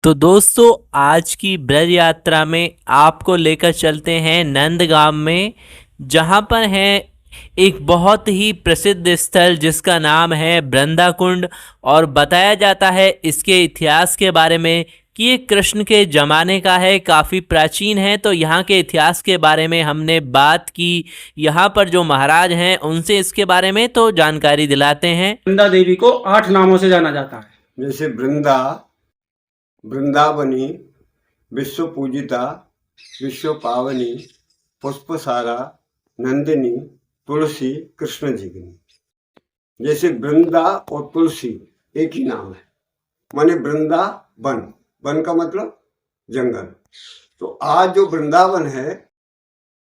तो दोस्तों आज की ब्रज यात्रा में आपको लेकर चलते हैं नंदगांव में, जहां पर है एक बहुत ही प्रसिद्ध स्थल जिसका नाम है वृंदा कुंड। और बताया जाता है इसके इतिहास के बारे में कि ये कृष्ण के ज़माने का है, काफ़ी प्राचीन है। तो यहाँ के इतिहास के बारे में हमने बात की, यहाँ पर जो महाराज हैं उनसे इसके बारे में तो जानकारी दिलाते हैं। वृंदा देवी को 8 नामों से जाना जाता है। जैसे वृंदा, वृंदावनी, विश्व पूजिता, विश्व पावनी, पुष्पसारा, नंदिनी, तुलसी, कृष्ण जीवनी। जैसे वृंदा और तुलसी एक ही नाम है, माने वृंदा वन, वन का मतलब जंगल। तो आज जो वृंदावन है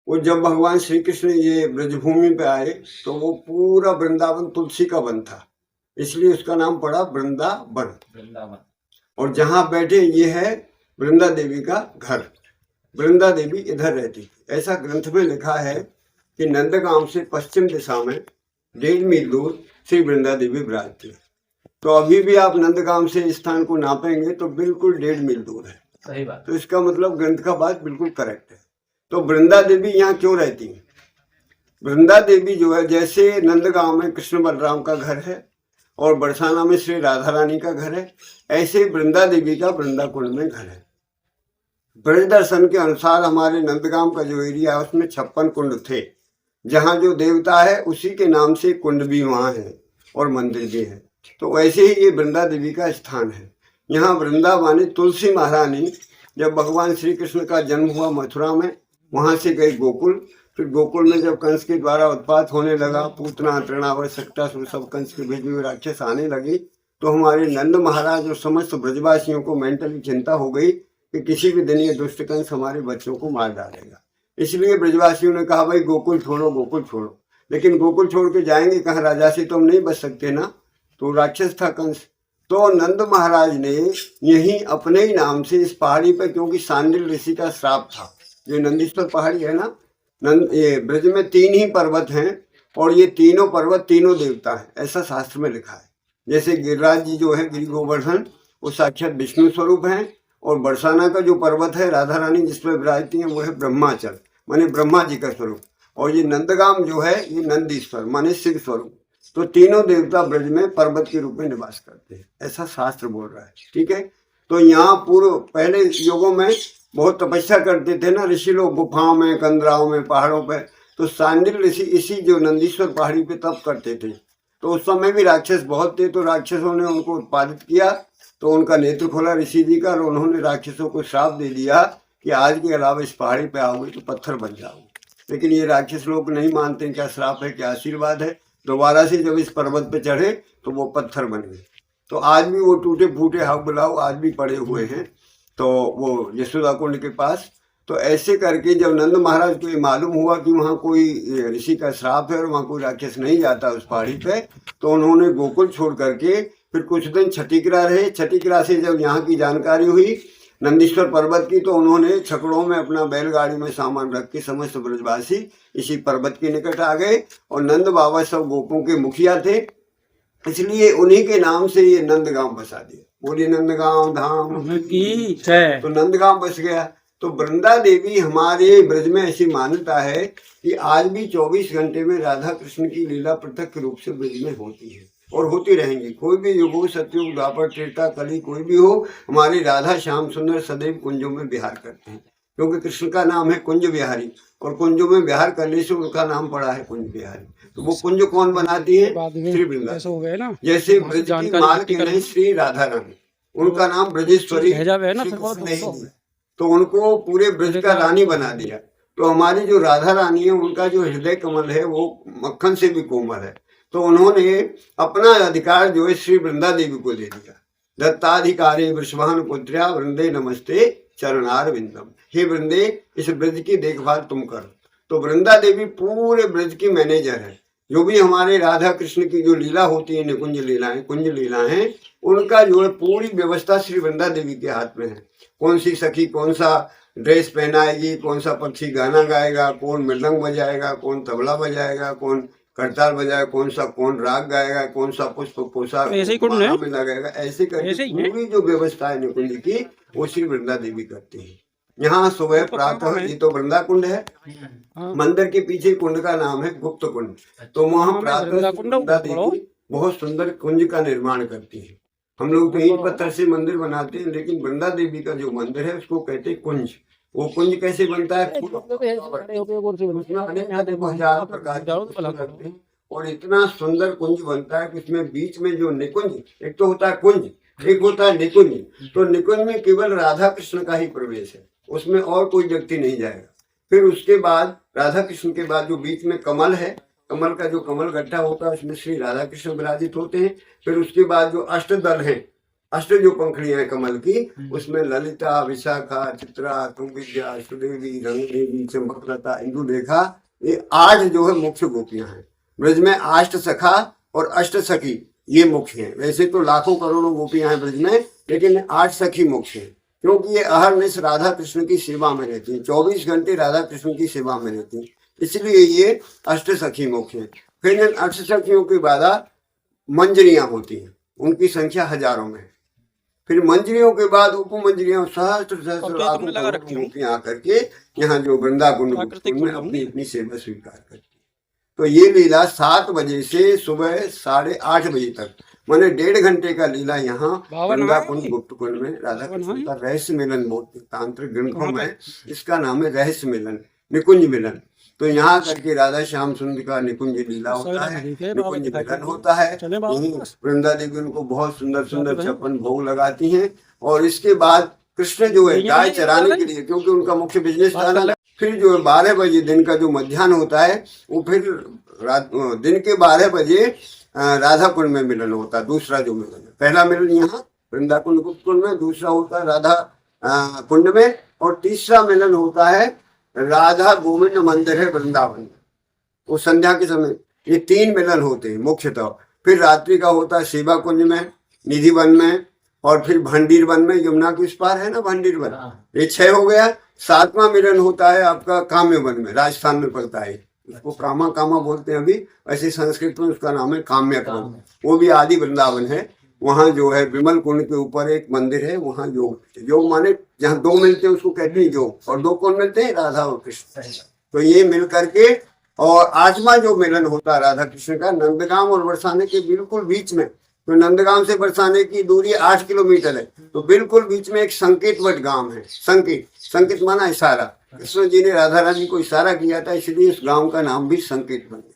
वो जब भगवान श्री कृष्ण ये ब्रजभूमि पे आए तो वो पूरा वृंदावन तुलसी का वन था, इसलिए उसका नाम पड़ा वृंदावन। वृंदावन और जहाँ बैठे ये है वृंदा देवी का घर। वृंदा देवी इधर रहती थी। ऐसा ग्रंथ में लिखा है कि नंदगांव से पश्चिम दिशा में 1.5 मील दूर श्री वृंदा देवी विराजती है। तो अभी भी आप नंदगांव से इस स्थान को नापेंगे तो बिल्कुल 1.5 मील दूर है। सही बात। तो इसका मतलब ग्रंथ का बात बिल्कुल करेक्ट है। तो वृंदा देवी यहाँ क्यों रहती है? वृंदा देवी जो है, जैसे नंदगांव में कृष्ण बलराम का घर है और बरसाना में श्री राधा रानी का घर है, ऐसे वृंदा देवी का वृंदा कुंड में घर है। ब्रज दर्शन के अनुसार हमारे नंदगांव का जो एरिया है उसमें 56 कुंड थे। जहाँ जो देवता है उसी के नाम से कुंड भी वहाँ है और मंदिर भी है। तो वैसे ही ये वृंदा देवी का स्थान है। यहाँ वृंदावानी तुलसी महारानी जब भगवान श्री कृष्ण का जन्म हुआ मथुरा में, वहाँ से गई गोकुल। फिर गोकुल में जब कंस के द्वारा उत्पात होने लगा, पूतना तृणावर सक्टासुर सब कंस के भेजे हुए राक्षस आने लगी, तो हमारे नंद महाराज और समस्त ब्रजवासियों को मेंटली चिंता हो गई कि किसी भी दिन ये दुष्ट कंस हमारे बच्चों को मार डालेगा। इसलिए ब्रजवासियों ने कहा भाई गोकुल छोड़ो, गोकुल छोड़ो। लेकिन गोकुल छोड़ के जाएंगे कहाँ? राजा से तो हम नहीं बच सकते ना, तो राक्षस था कंस। तो नंद महाराज ने यही अपने ही नाम से इस पहाड़ी पर, क्योंकि सांडिल ऋषि का श्राप था, जो नंदीश्वर पहाड़ी है ना, ये ब्रज में 3 ही पर्वत हैं और ये तीनों पर्वत तीनों देवता हैं, ऐसा शास्त्र में लिखा है। जैसे गिरिराज जी जो है गिरि गोवर्धन, वो साक्षात विष्णु स्वरूप हैं। और बरसाना का जो पर्वत है राधा रानी जिसमें विराजती हैं वो है ब्रह्माचल, माने ब्रह्मा जी का स्वरूप। और ये नंदगाम जो है ये नंदीश्वर माने शिव स्वरूप। तो तीनों देवता ब्रज में पर्वत के रूप में निवास करते हैं, ऐसा शास्त्र बोल रहा है। ठीक है। तो यहाँ पूर्व पहले युगों में बहुत तपस्या करते थे ना ऋषि लोग, गुफाओं में, कंदराओं में, पहाड़ों पे। तो सांडिल ऋषि इसी जो नंदीश्वर पहाड़ी पे तप करते थे। तो उस समय भी राक्षस बहुत थे, तो राक्षसों ने उनको उत्पादित किया। तो उनका नेत्र खोला ऋषि जी का और उन्होंने राक्षसों को श्राप दे दिया कि आज के अलावा इस पहाड़ी पे आओगे तो पत्थर बन जाओगे। लेकिन ये राक्षस लोग नहीं मानते क्या श्राप है क्या आशीर्वाद है। दोबारा से जब इस पर्वत पे चढ़े तो वो पत्थर बन गए। तो आज भी वो टूटे फूटे हाउ बुलाओ आज भी पड़े हुए हैं, तो वो यशोदा कुंड के पास। तो ऐसे करके जब नंद महाराज को ये मालूम हुआ कि वहाँ कोई ऋषि का श्राप है और वहाँ कोई राक्षस नहीं जाता उस पहाड़ी पे, तो उन्होंने गोकुल छोड़ करके फिर कुछ दिन छठीकरा रहे। छठीकरा से जब यहाँ की जानकारी हुई नंदीश्वर पर्वत की, तो उन्होंने छकड़ों में अपना बैलगाड़ी में सामान रख के समस्त ब्रजवासी इसी पर्वत के निकट आ गए। और नंद बाबा सब गोपों के मुखिया थे, इसलिए उन्हीं के नाम से ये नंदगांव बसा दिया। बोलिए नंदगांव धाम की जय। तो नंदगांव बस गया। तो वृंदा देवी हमारे ब्रज में ऐसी मान्यता है कि आज भी 24 घंटे में राधा कृष्ण की लीला प्रत्यक्ष रूप से ब्रज में होती है और होती रहेंगी। कोई भी युग हो, सतयुग, द्वापर, त्रेता, कली कोई भी हो, हमारी राधा श्याम सुंदर सदैव कुंजों में विहार करते हैं, क्योंकि कृष्ण का नाम है कुंज बिहारी और कुंजों में विहार करने से उनका नाम पड़ा है कुंज बिहारी। तो वो कुंज कौन बनाती है? श्री वृंदा। जैसे ब्रज की मालकिन है श्री राधा रानी, उनका नाम ब्रजेश्वरी नहीं, तो उनको पूरे ब्रज का रानी बना दिया। तो हमारी जो राधा रानी है उनका जो हृदय कमल है वो मक्खन से भी कोमल है। तो उन्होंने अपना अधिकार जो है श्री वृंदा देवी को दे दिया। दत्ताधिकारी वृषभानु पुत्र्या वृंदे नमस्ते चरणार विंदम। हे वृंदे, इस ब्रज की देखभाल तुम करो। तो वृंदा देवी पूरे ब्रज की मैनेजर है। जो भी हमारे राधा कृष्ण की जो लीला होती है, निकुंज लीलाएं, कुंज लीलाएं, उनका जो है पूरी व्यवस्था श्री वृंदा देवी के हाथ में है। कौन सी सखी कौन सा ड्रेस पहनाएगी, कौन सा पक्षी गाना गाएगा, कौन मृदंग बजाएगा, कौन तबला बजाएगा, कौन करताल बजाएगा, कौन राग गाएगा, कौन सा पुष्प पोशाक ऐसे ही कुंड है? माला में लगाएगा, ऐसे करके ऐसे ही है? पूरी जो व्यवस्था है निकुंज की वो श्री वृंदा देवी करती है। यहाँ सुबह तो प्रातः, कहाँ है? ये तो वृंदा कुंड है, हाँ। मंदिर के पीछे कुंड का नाम है गुप्त कुंड। तो वहाँ हाँ, प्रातः वृंदा श्री कुंड वृंदा बोलो। देवी बहुत सुंदर कुंज का निर्माण करती है। हम लोग तो ईंट पत्थर से मंदिर बनाते हैं, लेकिन वृंदा देवी का जो मंदिर है उसको कहते हैं कुंज। वो कुंज कैसे बनता है? उसमें अनेक हजारों प्रकार के पुष्प लगते हैं और इतना सुंदर कुंज बनता है कि उसमें बीच में जो निकुंज, एक तो होता है कुंज, एक होता है निकुंज। तो निकुंज में केवल राधा कृष्ण का ही प्रवेश है, उसमें और कोई व्यक्ति नहीं जाएगा। फिर उसके बाद राधा कृष्ण के बाद जो बीच में कमल है, कमल का जो कमल गट्ठा होता है उसमें श्री राधा कृष्ण विराजित होते हैं। फिर उसके बाद जो अष्टदल है, अष्ट जो पंखड़ियां हैं कमल की, उसमें ललिता, विशाखा, चित्रा, तुंगिजा, सुदेवी, रंगदेवी, चंपकलता, इंदुलेखा, ये 8 जो है मुख्य गोपियां हैं। ब्रज में 8 सखा और 8 सखी ये मुख्य हैं। वैसे तो लाखों करोड़ों गोपियां हैं ब्रज में, लेकिन 8 सखी मुख्य हैं, क्योंकि ये अहरनिश राधा कृष्ण की सेवा में रहती हैं, 24 घंटे राधा कृष्ण की सेवा में रहती हैं, इसलिए ये 8 सखी मुख्य हैं। फिर इन 8 सखियों के बाद मंजरियां होती हैं, उनकी संख्या हजारों में है। फिर मंजरियों के बाद उपमंजरियां सहस्त्र लाखों करोड़ों गोपियां आकर के यहाँ जो वृंदाकुंड में अपनी अपनी सेवा स्वीकार करती है। तो ये लीला 7 बजे से सुबह 8:30 बजे तक, माने 1.5 घंटे का लीला यहाँ वृंदाकुंड गुप्त कुंड में राधा कृष्ण का रहस्य मिलन बोलते तांत्रिक ग्रंथों में इसका नाम है रहस्य मिलन, निकुंज मिलन। तो यहाँ करके राधा श्याम सुंदर का निकुंज लीला होता है, निकुंज मिलन होता है। वृंदा देवी उनको बहुत सुंदर सुंदर 56 भोग लगाती हैं। और इसके बाद कृष्ण जो है गाय चराने के लिए, क्योंकि उनका मुख्य बिजनेस था, फिर जो है 12 बजे दिन का जो मध्याह्न होता है वो फिर दिन के 12 बजे राधा कुंड में मिलन होता है। दूसरा जो मिलन है, पहला मिलन यहाँ वृंदा कुंड गुप्त कुंड में, दूसरा होता है राधा कुंड में, और तीसरा मिलन होता है राधा गोविंद मंदिर है वृंदावन में, वो संध्या के समय। ये 3 मिलन होते हैं मुख्यतः। फिर रात्रि का होता है सेवा कुंज में, निधि वन में, और फिर भंडीर वन में, यमुना के उस पार है ना भंडीर वन, ये 6 हो गया। 7वां मिलन होता है आपका काम्य वन में, राजस्थान में पड़ता है, उसको कामा कामा बोलते हैं अभी, ऐसे संस्कृत में उसका नाम है काम्य वन, वो भी आदि वृंदावन है। वहाँ जो है विमल कुंड के ऊपर एक मंदिर है, वहाँ योग माने जहाँ 2 मिलते हैं उसको कहते हैं योग, और 2 कौन मिलते हैं? राधा और कृष्ण। तो ये मिल करके, और 8वां जो मिलन होता है राधा कृष्ण का नंदगांव और बरसाने के बिल्कुल बीच में। तो नंदगांव से बरसाने की दूरी 8 किलोमीटर है, तो बिल्कुल बीच में एक संकेतवट गांव है। संकेत माना इशारा, कृष्ण जी ने राधा रानी को इशारा किया था, इसलिए इस गांव का नाम भी संकेत बन गया।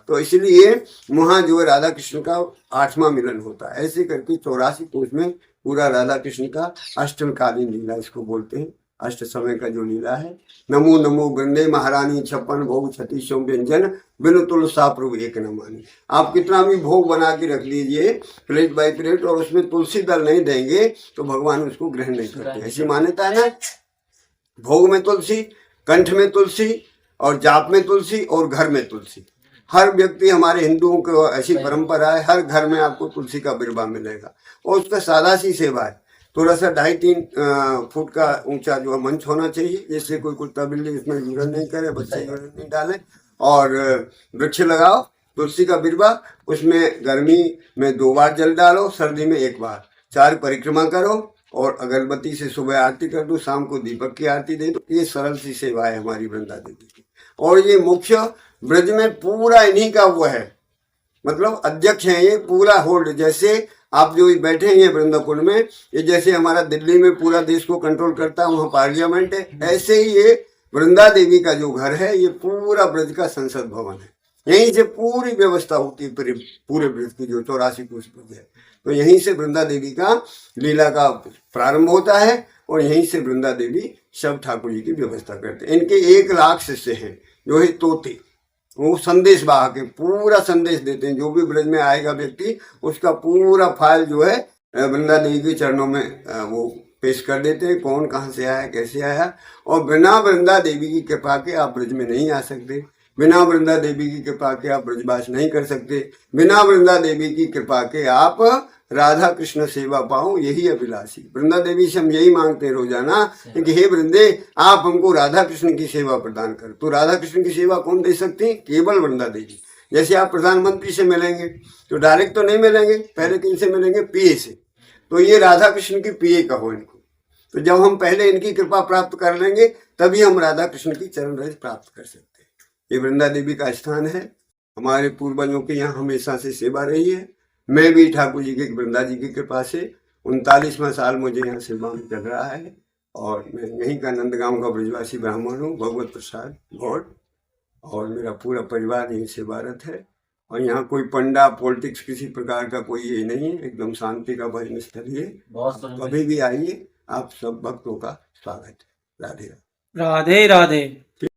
तो इसलिए वहाँ जो है राधा कृष्ण का 8वां मिलन होता है। ऐसे करके 84 कोष में पूरा राधा कृष्ण का अष्टकालीन लीला इसको बोलते हैं, अष्ट समय का जो लीला है। नमो नमो वृंदे महारानी 56 भोग 36 व्यंजन बिनु तुलसा प्रभु एक न मानी। आप कितना भी भोग बना के रख लीजिए प्लेट बाय प्लेट, और उसमें तुलसी दल नहीं देंगे तो भगवान उसको ग्रहण नहीं करते, ऐसी मान्यता है ना। भोग में तुलसी, कंठ में तुलसी, और जाप में तुलसी, और घर में तुलसी। हर व्यक्ति, हमारे हिंदुओं को ऐसी परंपरा है, हर घर में आपको तुलसी का बिरबा मिलेगा। और उसका सादा सी सेवा है, थोड़ा सा 2.5-3 फुट का ऊंचा जो है मंच होना चाहिए, जिससे कोई कुत्ता बिल्ली इसमें यूरिन नहीं करे, बच्चे यूरिन नहीं डालें। और वृक्ष लगाओ, तुलसी का बिरबा, उसमें गर्मी में 2 बार जल डालो, सर्दी में 1 बार, 4 परिक्रमा करो, और अगरबत्ती से सुबह आरती कर दो, शाम को दीपक की आरती दे दो। ये सरल सी सेवा है हमारी वृंदा देवी की। और ये मुख्य ब्रज में पूरा इन्हीं का वो है, मतलब अध्यक्ष हैं ये, पूरा होल्ड। जैसे आप जो बैठे हैं वृंदाकुंड में, ये जैसे हमारा दिल्ली में पूरा देश को कंट्रोल करता है, वहाँ पार्लियामेंट है, ऐसे ही ये वृंदा देवी का जो घर है ये पूरा ब्रज का संसद भवन है। यहीं से पूरी व्यवस्था होती है पूरे ब्रज की, जो 84 कोष ब्रज है। तो यहीं से वृंदा देवी का लीला का प्रारंभ होता है, और यहीं से वृंदा देवी सब ठाकुर जी की व्यवस्था करते हैं। इनके 1 लाख शिष्य हैं जो है तोते, वो संदेश वाहक है, पूरा संदेश देते हैं। जो भी ब्रज में आएगा व्यक्ति, उसका पूरा फाइल जो है वृंदा देवी के चरणों में वो पेश कर देते हैं, कौन कहाँ से आया, कैसे आया। और बिना वृंदा देवी की कृपा के आप ब्रज में नहीं आ सकते, बिना वृंदा देवी की कृपा के आप ब्रजवास नहीं कर सकते, बिना वृंदा देवी की कृपा के आप राधा कृष्ण सेवा पाओ, यही अभिलाषी। वृंदा देवी से हम यही मांगते हैं रोजाना कि हे वृंदे, आप हमको राधा कृष्ण की सेवा प्रदान कर। तो राधा कृष्ण की सेवा कौन दे सकते हैं? केवल वृंदा देवी। जैसे आप प्रधानमंत्री से मिलेंगे तो डायरेक्ट तो नहीं मिलेंगे, पहले किनसे मिलेंगे? पीए से। तो ये राधा कृष्ण की पीए कहो इनको। तो जब हम पहले इनकी कृपा प्राप्त कर लेंगे तभी हम राधा कृष्ण की चरण रज प्राप्त कर सकते हैं। ये वृंदा देवी का स्थान है। हमारे पूर्वजों की यहाँ हमेशा से सेवा रही है। मैं भी ठाकुर जी के, वृंदा जी की कृपा से 39वां साल मुझे यहाँ सेवा में चल रहा है। और मैं यहीं का नंदगांव का ब्रजवासी ब्राह्मण हूँ, भगवत प्रसाद गौड़, और मेरा पूरा परिवार यहीं से भारत है। और यहाँ कोई पंडा पॉलिटिक्स किसी प्रकार का कोई ये नहीं है, एकदम शांति का भजन स्थल है। कभी भी आइए, आप सब भक्तों का स्वागत है। राधे राधे। राधे राधे।